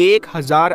1000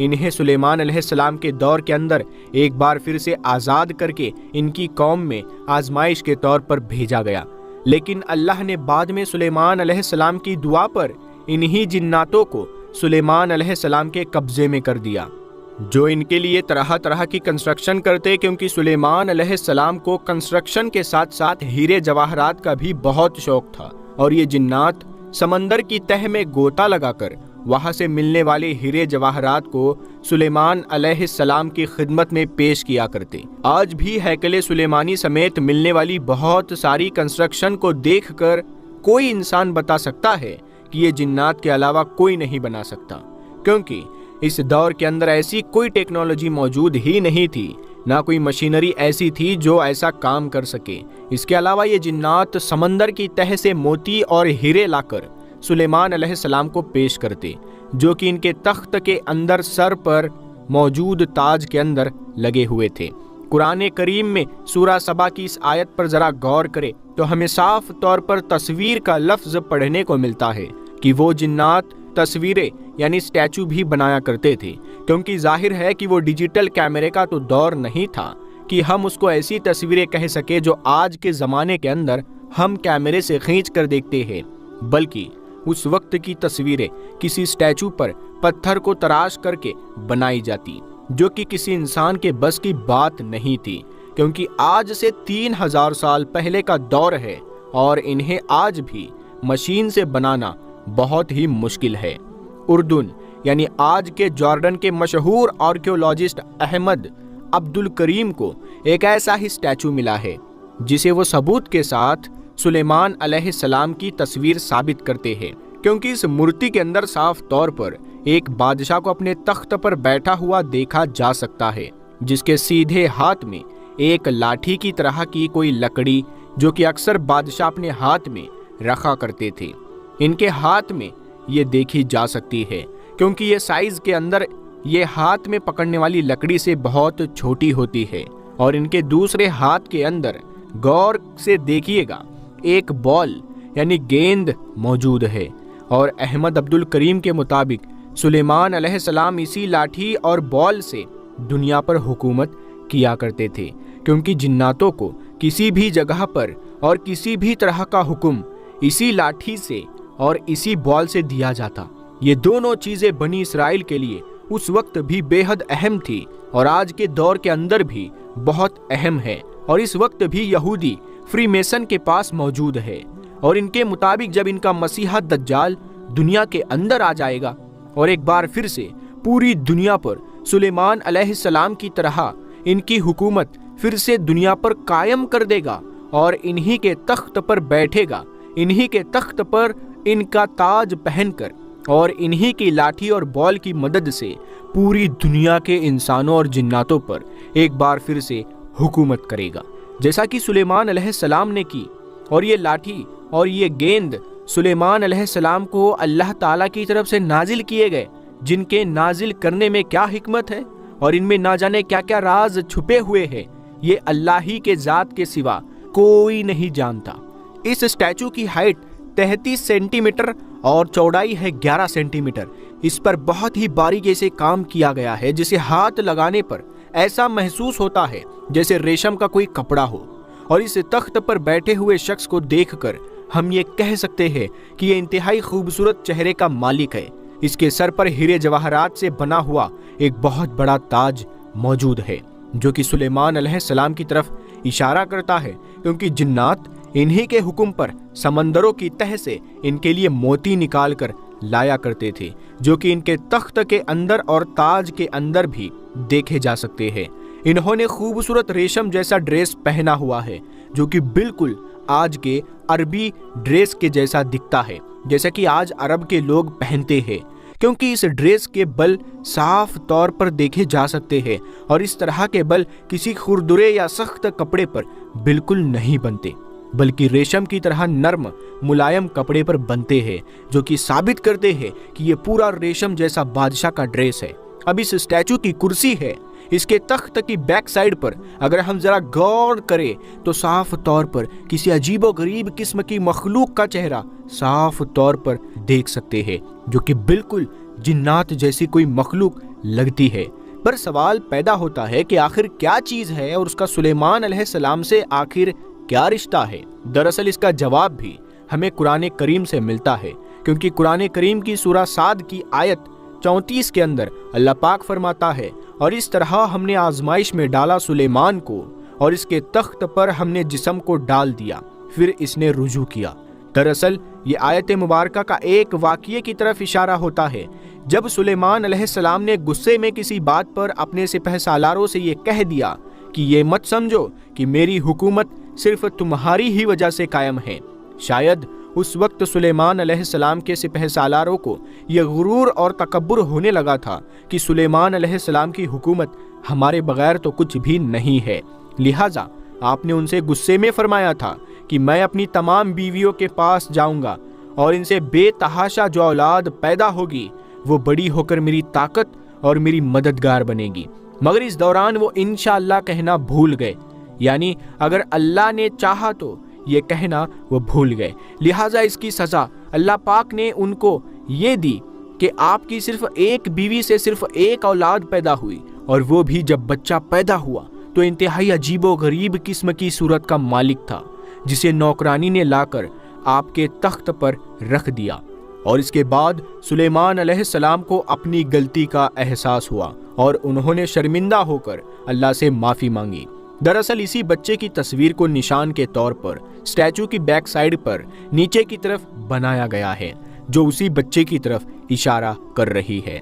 انہیں سلیمان علیہ السلام کے دور کے اندر ایک بار پھر سے آزاد کر کے ان کی قوم میں آزمائش کے طور پر بھیجا گیا، لیکن اللہ نے بعد میں سلیمان علیہ السلام کی دعا پر انہی جناتوں کو سلیمان علیہ السلام کے قبضے میں کر دیا، جو ان کے لیے طرح طرح کی کنسٹرکشن کرتے، کیونکہ سلیمان علیہ السلام کو کنسٹرکشن کے ساتھ ساتھ ہیرے جواہرات کا بھی بہت شوق تھا، اور یہ جنات سمندر کی تہ میں گوتا لگا کر وہاں سے ملنے والے ہیرے جواہرات کو سلیمان علیہ السلام کی خدمت میں پیش کیا کرتے۔ آج بھی ہیکل سلیمانی سمیت ملنے والی بہت ساری کنسٹرکشن کو دیکھ کر کوئی انسان بتا سکتا ہے کہ یہ جنات کے علاوہ کوئی نہیں بنا سکتا، کیونکہ اس دور کے اندر ایسی کوئی ٹیکنالوجی موجود ہی نہیں تھی، نہ کوئی مشینری ایسی تھی جو ایسا کام کر سکے۔ اس کے علاوہ یہ جنات سمندر کی تہ سے موتی اور ہیرے لا کر سلیمان علیہ السلام کو پیش کرتے، جو کہ ان کے تخت کے اندر سر پر موجود تاج کے اندر لگے ہوئے تھے۔ قرآن کریم میں سورہ سبا کی اس آیت پر ذرا غور کرے تو ہمیں صاف طور پر تصویر کا لفظ پڑھنے کو ملتا ہے کہ وہ جنات تصویریں یعنی اسٹیچو بھی بنایا کرتے تھے، کیونکہ ظاہر ہے کہ وہ ڈیجیٹل کیمرے کا تو دور نہیں تھا کہ ہم اس کو ایسی تصویریں کہہ سکے جو آج کے زمانے کے اندر ہم کیمرے سے کھینچ کر دیکھتے ہیں، بلکہ اس وقت کی تصویریں کسی اسٹیچو پر پتھر کو تراش کر کے بنائی جاتی، جو کہ کسی انسان کے بس کی بات نہیں تھی، کیونکہ آج سے 3000 سال پہلے کا دور ہے اور انہیں آج بھی مشین سے بنانا بہت ہی مشکل ہے۔ اردن یعنی آج کے جارڈن کے مشہور آرکیولوجسٹ احمد عبد الکریم کو ایک ایسا ہی اسٹیچو ملا ہے جسے وہ ثبوت کے ساتھ سلیمان علیہ السلام کی تصویر ثابت کرتے ہیں، کیونکہ اس مورتی کے اندر صاف طور پر ایک بادشاہ کو اپنے تخت پر بیٹھا ہوا دیکھا جا سکتا ہے، جس کے سیدھے ہاتھ میں ایک لاٹھی کی طرح کی کوئی لکڑی، جو کہ اکثر بادشاہ اپنے ہاتھ میں رکھا کرتے تھے، ان کے ہاتھ میں یہ دیکھی جا سکتی ہے، کیونکہ یہ سائز کے اندر یہ ہاتھ میں پکڑنے والی لکڑی سے بہت چھوٹی ہوتی ہے، اور ان کے دوسرے ہاتھ کے اندر غور سے دیکھیے گا ایک بال یعنی گیند موجود ہے، اور احمد عبد الکریم کے مطابق سلیمان علیہ السلام اسی لاٹھی اور بال سے دنیا پر حکومت کیا کرتے تھے، کیونکہ جناتوں کو کسی بھی جگہ پر اور کسی بھی طرح کا حکم اسی لاٹھی سے اور اسی بال سے دیا جاتا۔ یہ دونوں چیزیں بنی اسرائیل کے لیے اس وقت بھی بے حد اہم تھی، اور آج کے دور کے اندر بھی بہت اہم ہے، اور اس وقت بھی یہودی فری میسن کے پاس موجود ہے، اور ان کے مطابق جب ان کا مسیحا دجال دنیا کے اندر آ جائے گا اور ایک بار پھر سے پوری دنیا پر سلیمان علیہ السلام کی طرح ان کی حکومت پھر سے دنیا پر قائم کر دے گا، اور انہی کے تخت پر بیٹھے گا، انہی کے تخت پر ان کا تاج پہن کر اور انہی کی لاٹھی اور بال کی مدد سے پوری دنیا کے انسانوں اور جناتوں پر ایک بار پھر سے حکومت کرے گا، جیسا کہ سلیمان علیہ السلام نے کی۔ اور یہ لاٹھی اور یہ گیند سلیمان علیہ السلام کو اللہ تعالیٰ کی طرف سے نازل کیے گئے، جن کے نازل کرنے میں کیا حکمت ہے اور ان میں نہ جانے کیا کیا راز چھپے ہوئے ہیں، یہ اللہ ہی کے ذات کے سوا کوئی نہیں جانتا۔ اس اسٹیچو کی ہائٹ 33 سینٹی میٹر اور چوڑائی ہے 11 سینٹی میٹر۔ اس پر بہت ہی باریکی سے کام کیا گیا ہے، جسے ہاتھ لگانے پر ایسا محسوس ہوتا ہے جیسے ریشم کا کوئی کپڑا ہو، اور اس تخت پر بیٹھے ہوئے شخص کو دیکھ کر ہم یہ کہہ سکتے ہیں کہ یہ انتہائی خوبصورت چہرے کا مالک ہے۔ اس کے سر پر ہیرے جواہرات سے بنا ہوا ایک بہت بڑا تاج موجود ہے، جو کہ سلیمان علیہ السلام کی طرف اشارہ کرتا ہے، کیونکہ جنات انہی کے حکم پر سمندروں کی تہ سے ان کے لیے موتی نکال کر لایا کرتے تھے، جو کہ ان کے تخت کے اندر اور تاج کے اندر بھی دیکھے جا سکتے ہیں۔ انہوں نے خوبصورت ریشم جیسا ڈریس پہنا ہوا ہے، جو کہ بالکل آج کے عربی ڈریس کے جیسا دکھتا ہے، جیسا کہ آج عرب کے لوگ پہنتے ہیں، کیونکہ اس ڈریس کے بل صاف طور پر دیکھے جا سکتے ہیں، اور اس طرح کے بل کسی کھردرے یا سخت کپڑے پر بالکل نہیں بنتے، بلکہ ریشم کی طرح نرم ملائم کپڑے پر بنتے ہیں، جو کہ ثابت کرتے ہیں کہ یہ پورا ریشم جیسا بادشاہ کا ڈریس ہے۔ اب اس اسٹیچو کی کرسی ہے، اس کے تخت کی بیک سائڈ پر اگر ہم ذرا غور کریں تو صاف طور پر کسی عجیب و غریب قسم کی مخلوق کا چہرہ صاف طور پر دیکھ سکتے ہیں، جو کہ بالکل جنات جیسی کوئی مخلوق لگتی ہے، پر سوال پیدا ہوتا ہے کہ آخر کیا چیز ہے اور اس کا سلیمان علیہ السلام سے آخر کیا رشتہ ہے؟ دراصل اس کا جواب بھی ہمیں قرآن کریم سے ملتا ہے، کیونکہ قرآن کریم کی سورہ صاد کی آیت 34 کے اندر اللہ پاک فرماتا ہے، اور اس طرح ہم نے آزمائش میں ڈالا سلیمان کو اور اس کے تخت پر ہم نے جسم کو ڈال دیا، پھر اس نے رجوع کیا۔ دراصل یہ آیت مبارکہ کا ایک واقعے کی طرف اشارہ ہوتا ہے، جب سلیمان علیہ السلام نے غصے میں کسی بات پر اپنے سپہ سالاروں سے یہ کہہ دیا کہ یہ مت سمجھو کہ میری حکومت صرف تمہاری ہی وجہ سے قائم ہے۔ شاید اس وقت سلیمان علیہ السلام کے سپہ سالاروں کو یہ غرور اور تکبر ہونے لگا تھا کہ سلیمان علیہ السلام کی حکومت ہمارے بغیر تو کچھ بھی نہیں ہے، لہٰذا آپ نے ان سے غصے میں فرمایا تھا کہ میں اپنی تمام بیویوں کے پاس جاؤں گا اور ان سے بے تحاشا جو اولاد پیدا ہوگی وہ بڑی ہو کر میری طاقت اور میری مددگار بنے گی۔ مگر اس دوران وہ انشاءاللہ کہنا بھول گئے، یعنی اگر اللہ نے چاہا تو یہ کہنا وہ بھول گئے، لہٰذا اس کی سزا اللہ پاک نے ان کو یہ دی کہ آپ کی صرف ایک بیوی سے صرف ایک اولاد پیدا ہوئی، اور وہ بھی جب بچہ پیدا ہوا تو انتہائی عجیب و غریب قسم کی صورت کا مالک تھا، جسے نوکرانی نے لا کر آپ کے تخت پر رکھ دیا۔ اور اس کے بعد سلیمان علیہ السلام کو اپنی غلطی کا احساس ہوا اور انہوں نے شرمندہ ہو کر اللہ سے معافی مانگی۔ دراصل اسی بچے کی تصویر کو نشان کے طور پر اسٹیچو کی بیک سائیڈ پر نیچے کی طرف بنایا گیا ہے، جو اسی بچے کی طرف اشارہ کر رہی ہے۔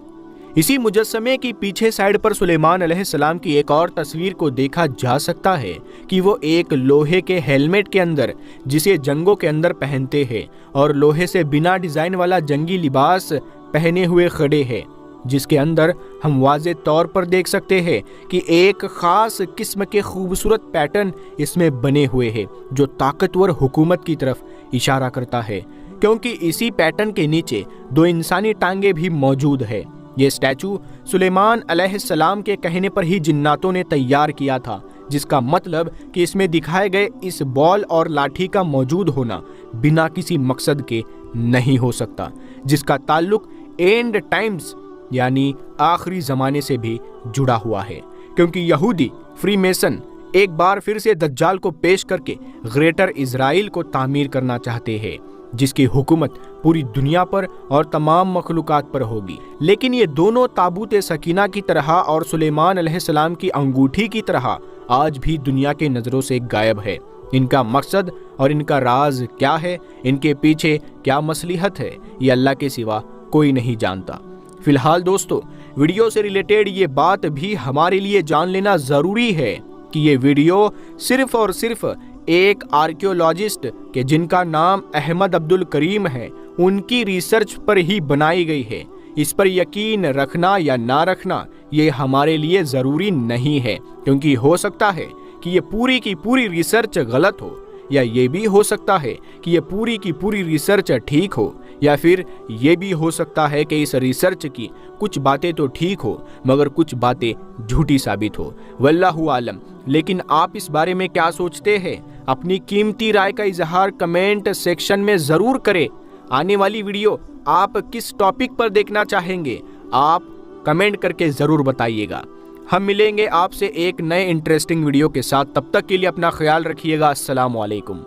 اسی مجسمے کی پیچھے سائیڈ پر سلیمان علیہ السلام کی ایک اور تصویر کو دیکھا جا سکتا ہے کہ وہ ایک لوہے کے ہیلمٹ کے اندر، جسے جنگوں کے اندر پہنتے ہیں، اور لوہے سے بنا ڈیزائن والا جنگی لباس پہنے ہوئے کھڑے ہیں، جس کے اندر ہم واضح طور پر دیکھ سکتے ہیں کہ ایک خاص قسم کے خوبصورت پیٹرن اس میں بنے ہوئے ہیں، جو طاقتور حکومت کی طرف اشارہ کرتا ہے، کیونکہ اسی پیٹرن کے نیچے دو انسانی ٹانگیں بھی موجود ہے۔ یہ اسٹیچو سلیمان علیہ السلام کے کہنے پر ہی جناتوں نے تیار کیا تھا، جس کا مطلب کہ اس میں دکھائے گئے اس بال اور لاٹھی کا موجود ہونا بنا کسی مقصد کے نہیں ہو سکتا، جس کا تعلق اینڈ ٹائمز یعنی آخری زمانے سے بھی جڑا ہوا ہے، کیونکہ یہودی فری میسن ایک بار پھر سے دجال کو پیش کر کے گریٹر اسرائیل کو تعمیر کرنا چاہتے ہیں، جس کی حکومت پوری دنیا پر اور تمام مخلوقات پر ہوگی۔ لیکن یہ دونوں تابوت سکینہ کی طرح اور سلیمان علیہ السلام کی انگوٹھی کی طرح آج بھی دنیا کے نظروں سے غائب ہے۔ ان کا مقصد اور ان کا راز کیا ہے، ان کے پیچھے کیا مصلحت ہے، یہ اللہ کے سوا کوئی نہیں جانتا۔ فی الحال دوستو، ویڈیو سے ریلیٹڈ یہ بات بھی ہمارے لیے جان لینا ضروری ہے کہ یہ ویڈیو صرف اور صرف ایک آرکیولوجسٹ کہ جن کا نام احمد عبد الکریم ہے، ان کی ریسرچ پر ہی بنائی گئی ہے۔ اس پر یقین رکھنا یا نہ رکھنا یہ ہمارے لیے ضروری نہیں ہے، کیونکہ ہو سکتا ہے کہ یہ پوری کی پوری ریسرچ غلط ہو، یا یہ بھی ہو سکتا ہے کہ یہ پوری کی پوری ریسرچ ٹھیک ہو، یا پھر یہ بھی ہو سکتا ہے کہ اس ریسرچ کی کچھ باتیں تو ٹھیک ہو مگر کچھ باتیں جھوٹی ثابت ہو، واللہ عالم۔ لیکن آپ اس بارے میں کیا سوچتے ہیں؟ اپنی قیمتی رائے کا اظہار کمنٹ سیکشن میں ضرور کریں۔ آنے والی ویڈیو آپ کس ٹاپک پر دیکھنا چاہیں گے، آپ کمنٹ کر کے ضرور بتائیے گا۔ ہم ملیں گے آپ سے ایک نئے انٹرسٹنگ ویڈیو کے ساتھ، تب تک کے لیے اپنا خیال رکھیے گا۔ السلام علیکم۔